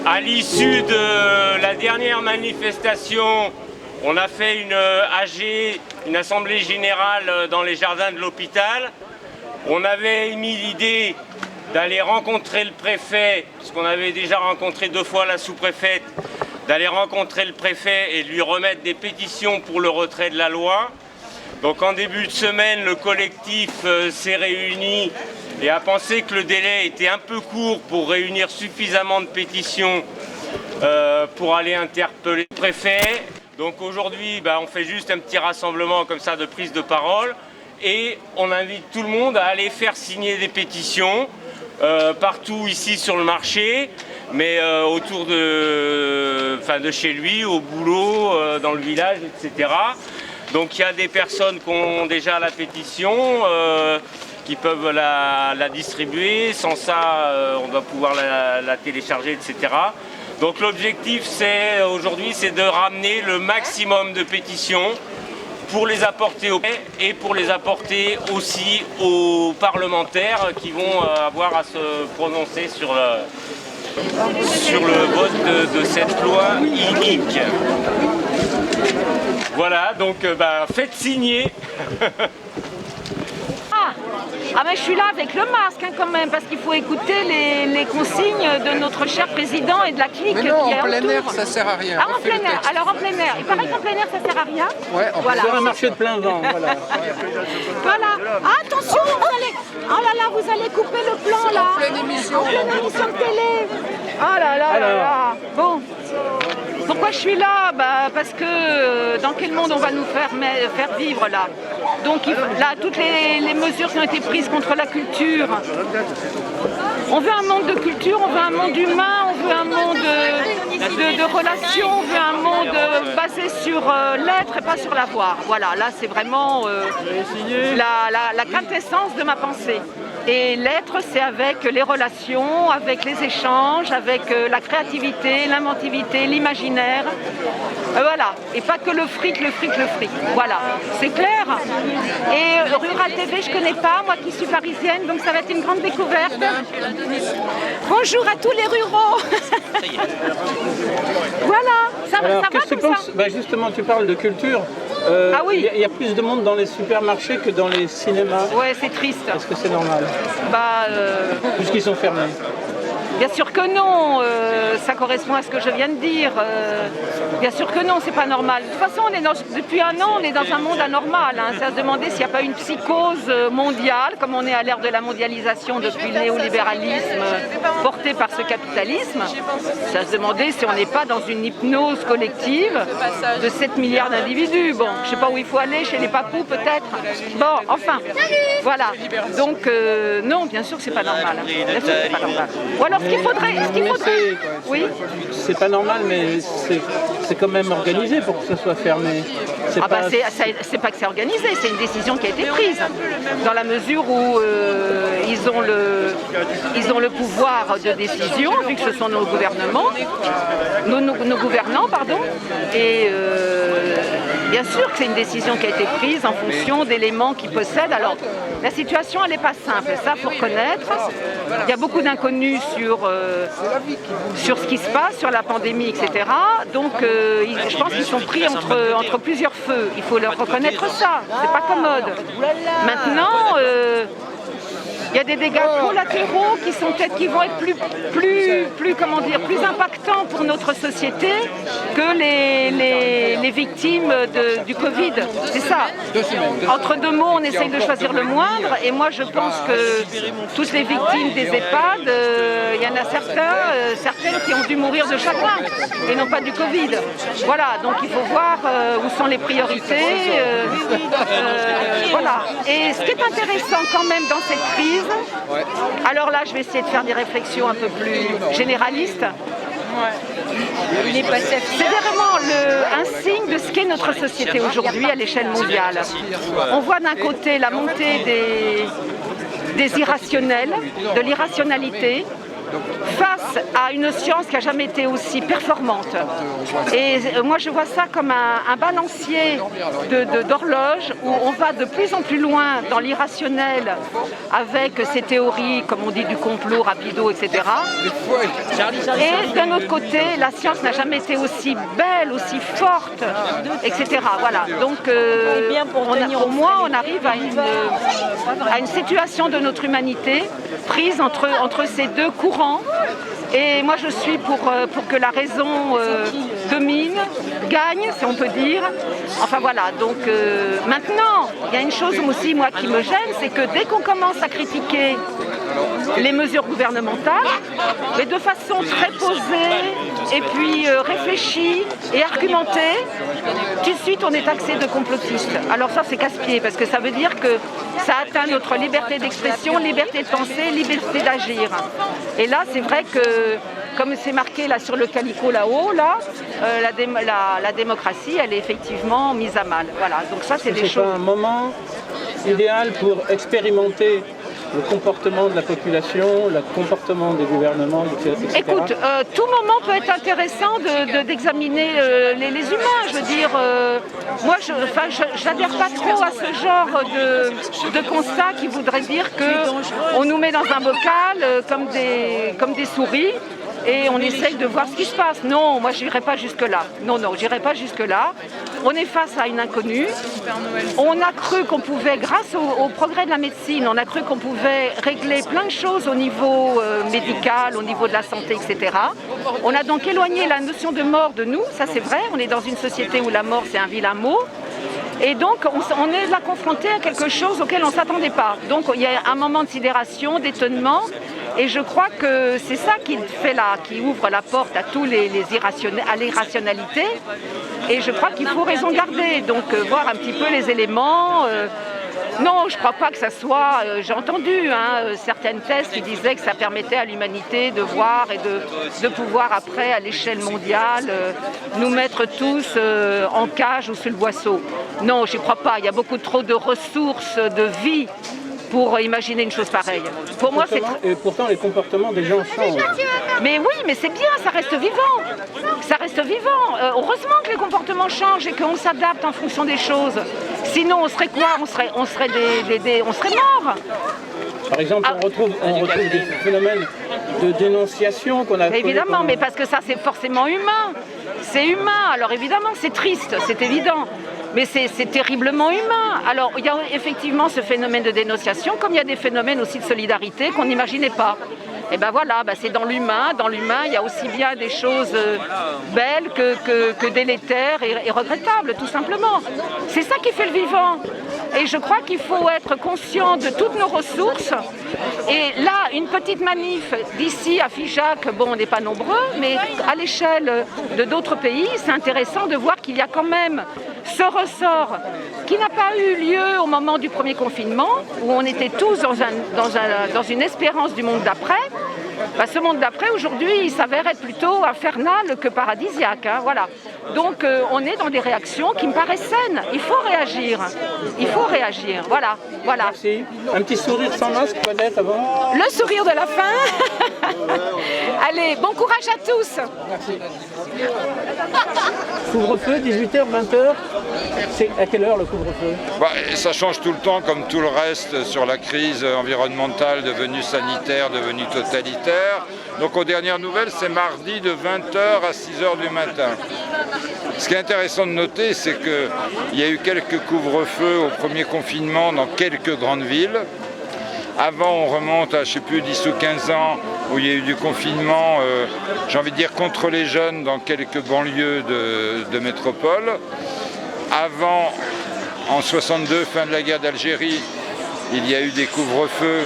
À l'issue de la dernière manifestation, on a fait une AG, une assemblée générale dans les jardins de l'hôpital. On avait émis l'idée d'aller rencontrer le préfet, puisqu'on avait déjà rencontré 2 fois la sous-préfète, d'aller rencontrer le préfet et de lui remettre des pétitions pour le retrait de la loi. Donc en début de semaine, le collectif s'est réuni et a pensé que le délai était un peu court pour réunir suffisamment de pétitions pour aller interpeller le préfet. Donc aujourd'hui, on fait juste un petit rassemblement comme ça de prise de parole et on invite tout le monde à aller faire signer des pétitions partout ici sur le marché, mais autour de chez lui, au boulot, dans le village, etc. Donc il y a des personnes qui ont déjà la pétition, qui peuvent la distribuer. Sans ça, on doit pouvoir la télécharger, etc. Donc l'objectif aujourd'hui, c'est de ramener le maximum de pétitions pour les apporter au préfet et pour les apporter aussi aux parlementaires qui vont avoir à se prononcer sur le vote de cette loi inique. Voilà, donc faites signer. Mais je suis là avec le masque quand même, parce qu'il faut écouter les consignes de notre cher président et de la clique qui est autour. Mais non, en plein air, ça sert à rien. Ah, en plein air. Alors en plein air. Il paraît qu'en plein air, ça sert à rien. Ouais, Sur un marché de plein vent, voilà. Voilà. Attention, oh là là, vous allez couper le plan là. En pleine émission. En pleine émission de télé. Oh là là là là. Bon. Pourquoi je suis là? Parce que dans quel monde on va nous faire vivre là? Donc là, toutes les mesures qui ont été prises contre la culture. On veut un monde de culture, on veut un monde humain, on veut un monde de relations, on veut un monde basé sur l'être et pas sur l'avoir. Voilà, là c'est vraiment la quintessence de ma pensée. Et l'être, c'est avec les relations, avec les échanges, avec la créativité, l'inventivité, l'imaginaire. Voilà. Et pas que le fric. Voilà. C'est clair. Et Rural TV, je connais pas, moi qui suis parisienne, donc ça va être une grande découverte. Bonjour à tous les ruraux. Voilà. Ça va qu'est-ce que tu penses? Justement, tu parles de culture. Ah oui. Il y a plus de monde dans les supermarchés que dans les cinémas. Ouais, c'est triste. Est-ce que c'est normal? Puisqu'ils sont fermés. Bien sûr que non, ça correspond à ce que je viens de dire. Bien sûr que non, c'est pas normal. De toute façon, depuis un an, on est dans un monde anormal. C'est à se demander s'il n'y a pas une psychose mondiale, comme on est à l'ère de la mondialisation depuis le néolibéralisme porté par ce capitalisme. C'est à se demander si on n'est pas dans une hypnose collective de 7 milliards d'individus. Bon, je sais pas où il faut aller, chez les papous peut-être. Bon, enfin, voilà. Donc, non, bien sûr que c'est pas normal. Bien sûr que c'est pas normal. Ou alors, ce qu'il faudrait... Oui. C'est pas normal, mais c'est quand même organisé pour que ça soit fermé. C'est pas que c'est organisé, c'est une décision qui a été prise. Dans la mesure où ils ont le pouvoir de décision, vu que ce sont nos gouvernements, nos gouvernants, pardon. Et bien sûr que c'est une décision qui a été prise en fonction d'éléments qu'ils possèdent. Alors, la situation, elle n'est pas simple, ça, il faut reconnaître. Il y a beaucoup d'inconnus sur ce qui se passe, sur la pandémie, etc. Donc, je pense qu'ils sont pris entre plusieurs feux. Il faut leur reconnaître ça. C'est pas commode. Maintenant, il y a des dégâts collatéraux qui vont être plus impactants pour notre société que les victimes du Covid. C'est ça. Entre deux mots, on essaye de choisir le moindre. Et moi, je pense que toutes les victimes des EHPAD, il y en a certaines qui ont dû mourir de chagrin et non pas du Covid. Voilà. Donc, il faut voir où sont les priorités. Voilà. Et ce qui est intéressant quand même dans cette crise, alors là, je vais essayer de faire des réflexions un peu plus généralistes. C'est vraiment un signe de ce qu'est notre société aujourd'hui à l'échelle mondiale. On voit d'un côté la montée des irrationnels, de l'irrationalité, face à une science qui n'a jamais été aussi performante. Et moi, je vois ça comme un balancier d'horloge où on va de plus en plus loin dans l'irrationnel avec ces théories, comme on dit, du complot, rapido, etc. Et d'un autre côté, la science n'a jamais été aussi belle, aussi forte, etc. Voilà. Donc, pour moi, on arrive à une situation de notre humanité prise entre ces deux courants. Et moi, je suis pour que la raison domine, gagne, si on peut dire. Enfin voilà, donc maintenant, il y a une chose aussi, moi, qui me gêne, c'est que dès qu'on commence à critiquer les mesures gouvernementales, mais de façon très posée, et puis réfléchie et argumentée, tout de suite, on est taxé de complotiste. Alors ça, c'est casse-pied, parce que ça veut dire que ça atteint notre liberté d'expression, liberté de penser, liberté d'agir. Et là, c'est vrai que, comme c'est marqué là sur le calicot là-haut, la démocratie, elle est effectivement mise à mal. Voilà, donc ça, c'est des choses... C'est un moment idéal pour expérimenter le comportement de la population, le comportement des gouvernements, etc. Écoute, tout moment peut être intéressant d'examiner les humains. Je veux dire, moi, je n'adhère pas trop à ce genre de constat qui voudrait dire qu'on nous met dans un bocal comme des souris et on essaye de voir ce qui se passe. Non, moi, je n'irai pas jusque-là. Non, j'irai pas jusque-là. On est face à une inconnue. On a cru qu'on pouvait, grâce au progrès de la médecine, on a cru qu'on pouvait régler plein de choses au niveau médical, au niveau de la santé, etc. On a donc éloigné la notion de mort de nous, ça c'est vrai. On est dans une société où la mort, c'est un vilain mot. Et donc, on est là confronté à quelque chose auquel on ne s'attendait pas. Donc, il y a un moment de sidération, d'étonnement. Et je crois que c'est ça qui ouvre la porte à tous à l'irrationalité. Et je crois qu'il faut raison garder. Donc, voir un petit peu les éléments. Non, je ne crois pas que ça soit... j'ai entendu certaines thèses qui disaient que ça permettait à l'humanité de voir et de pouvoir après, à l'échelle mondiale, nous mettre tous en cage ou sous le boisseau. Non, je n'y crois pas. Il y a beaucoup trop de ressources, de vie pour imaginer une chose pareille. Pour moi, et pourtant, les comportements des gens changent. Mais oui, mais c'est bien, ça reste vivant. Ça reste vivant. Heureusement que les comportements changent et qu'on s'adapte en fonction des choses. Sinon, on serait quoi ? On serait morts. Par exemple, on retrouve des phénomènes de dénonciation qu'on a... Évidemment, mais parce que ça, c'est forcément humain. C'est humain. Alors évidemment, c'est triste, c'est évident. Mais c'est terriblement humain. Alors, il y a effectivement ce phénomène de dénonciation, comme il y a des phénomènes aussi de solidarité qu'on n'imaginait pas. Et ben voilà, c'est dans l'humain. Dans l'humain, il y a aussi bien des choses belles que délétères et regrettables, tout simplement. C'est ça qui fait le vivant. Et je crois qu'il faut être conscient de toutes nos ressources. Et là, une petite manif d'ici à Figeac, bon, on n'est pas nombreux, mais à l'échelle de d'autres pays, c'est intéressant de voir qu'il y a quand même ce ressort qui n'a pas eu lieu au moment du premier confinement, où on était tous dans une espérance du monde d'après. Ce monde d'après, aujourd'hui, il s'avère être plutôt infernal que paradisiaque. Voilà. Donc, on est dans des réactions qui me paraissent saines. Il faut réagir. Il faut réagir. Voilà. Merci. Un petit sourire sans masque, peut-être, avant ? Le sourire de la fin. Allez, bon courage à tous. Merci. Couvre-feu, 18h, 20h. C'est à quelle heure le couvre-feu ? Ça change tout le temps, comme tout le reste, sur la crise environnementale devenue sanitaire, devenue totalitaire. Donc aux dernières nouvelles, c'est mardi de 20h à 6h du matin. Ce qui est intéressant de noter, c'est qu'il y a eu quelques couvre-feux au premier confinement dans quelques grandes villes. Avant, on remonte à, 10 ou 15 ans, où il y a eu du confinement, j'ai envie de dire, contre les jeunes dans quelques banlieues de métropole. Avant, en 62, fin de la guerre d'Algérie, il y a eu des couvre-feux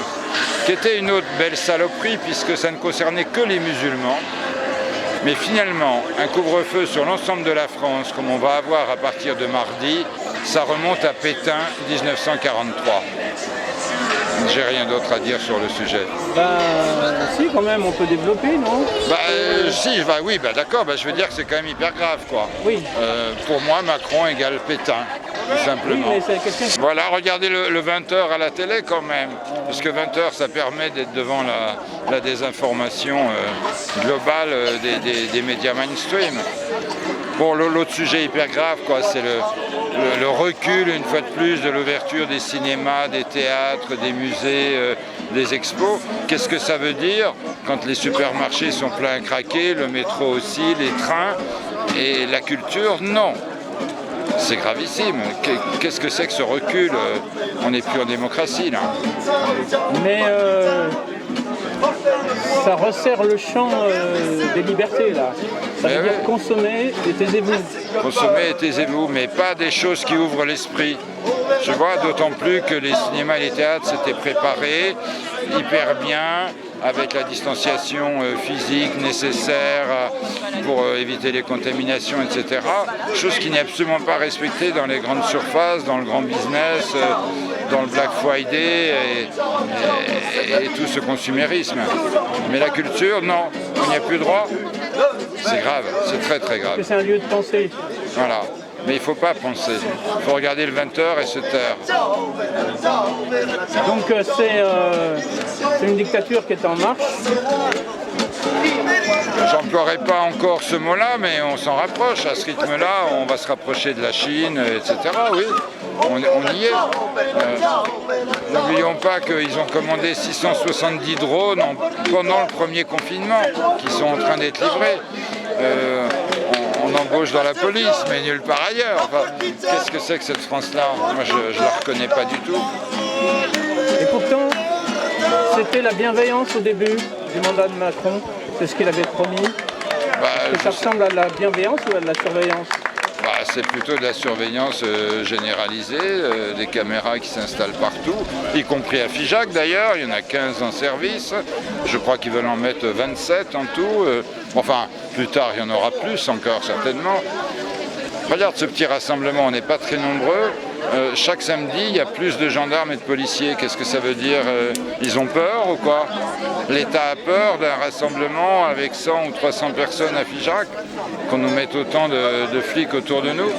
qui étaient une autre belle saloperie puisque ça ne concernait que les musulmans. Mais finalement, un couvre-feu sur l'ensemble de la France, comme on va avoir à partir de mardi, ça remonte à Pétain 1943. J'ai rien d'autre à dire sur le sujet. Si, quand même, on peut développer, non ? Oui, d'accord, je veux dire que c'est quand même hyper grave, quoi. Oui. Pour moi, Macron égale Pétain. tout simplement. Oui, mais c'est quelqu'un qui... Voilà, regardez le 20h à la télé quand même, parce que 20h ça permet d'être devant la désinformation globale des médias mainstream. Bon, l'autre sujet hyper grave, quoi, c'est le recul, une fois de plus, de l'ouverture des cinémas, des théâtres, des musées, des expos. Qu'est-ce que ça veut dire quand les supermarchés sont pleins à craquer, le métro aussi, les trains, et la culture, non. C'est gravissime. Qu'est-ce que c'est que ce recul? On n'est plus en démocratie, là. Mais ça resserre le champ des libertés, là. Ça veut dire consommer et taisez-vous. Consommer et taisez-vous, mais pas des choses qui ouvrent l'esprit. Je vois d'autant plus que les cinémas et les théâtres s'étaient préparés hyper bien, avec la distanciation physique nécessaire pour éviter les contaminations, etc. Chose qui n'est absolument pas respectée dans les grandes surfaces, dans le grand business, dans le Black Friday et tout ce consumérisme. Mais la culture, non, il n'y a plus droit. C'est grave, c'est très très grave. C'est un lieu de pensée. Voilà. Mais il ne faut pas penser. Il faut regarder le 20h et se taire. Donc c'est une dictature qui est en marche. J'emploierai pas encore ce mot-là, mais on s'en rapproche. À ce rythme-là, on va se rapprocher de la Chine, etc. Oui, on y est. N'oublions pas qu'ils ont commandé 670 drones pendant le premier confinement, qui sont en train d'être livrés. On embauche dans la police, mais nulle part ailleurs. Enfin, qu'est-ce que c'est que cette France-là? Moi, je ne la reconnais pas du tout. Et pourtant, c'était la bienveillance au début du mandat de Macron. C'est ce qu'il avait promis. Est-ce que ça ressemble à de la bienveillance ou à de la surveillance? C'est plutôt de la surveillance généralisée, des caméras qui s'installent partout, y compris à Figeac d'ailleurs, il y en a 15 en service, je crois qu'ils veulent en mettre 27 en tout, enfin plus tard il y en aura plus encore certainement. Regarde ce petit rassemblement, on n'est pas très nombreux, chaque samedi il y a plus de gendarmes et de policiers, qu'est-ce que ça veut dire? Ils ont peur ou quoi? L'État a peur d'un rassemblement avec 100 ou 300 personnes à Figeac? Qu'on nous mette autant de flics autour de nous,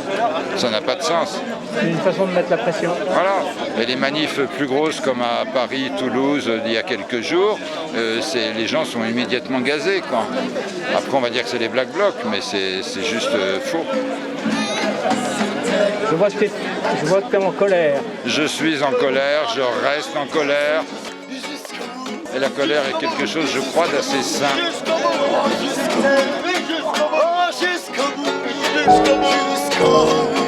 ça n'a pas de sens. C'est une façon de mettre la pression. Voilà. Et les manifs plus grosses comme à Paris, Toulouse, il y a quelques jours, les gens sont immédiatement gazés, quoi. Après on va dire que c'est les Black Blocs, mais c'est juste faux. Je vois que tu es en colère. Je suis en colère, je reste en colère. Et la colère est quelque chose, je crois, d'assez sain. Jusqu'au bout.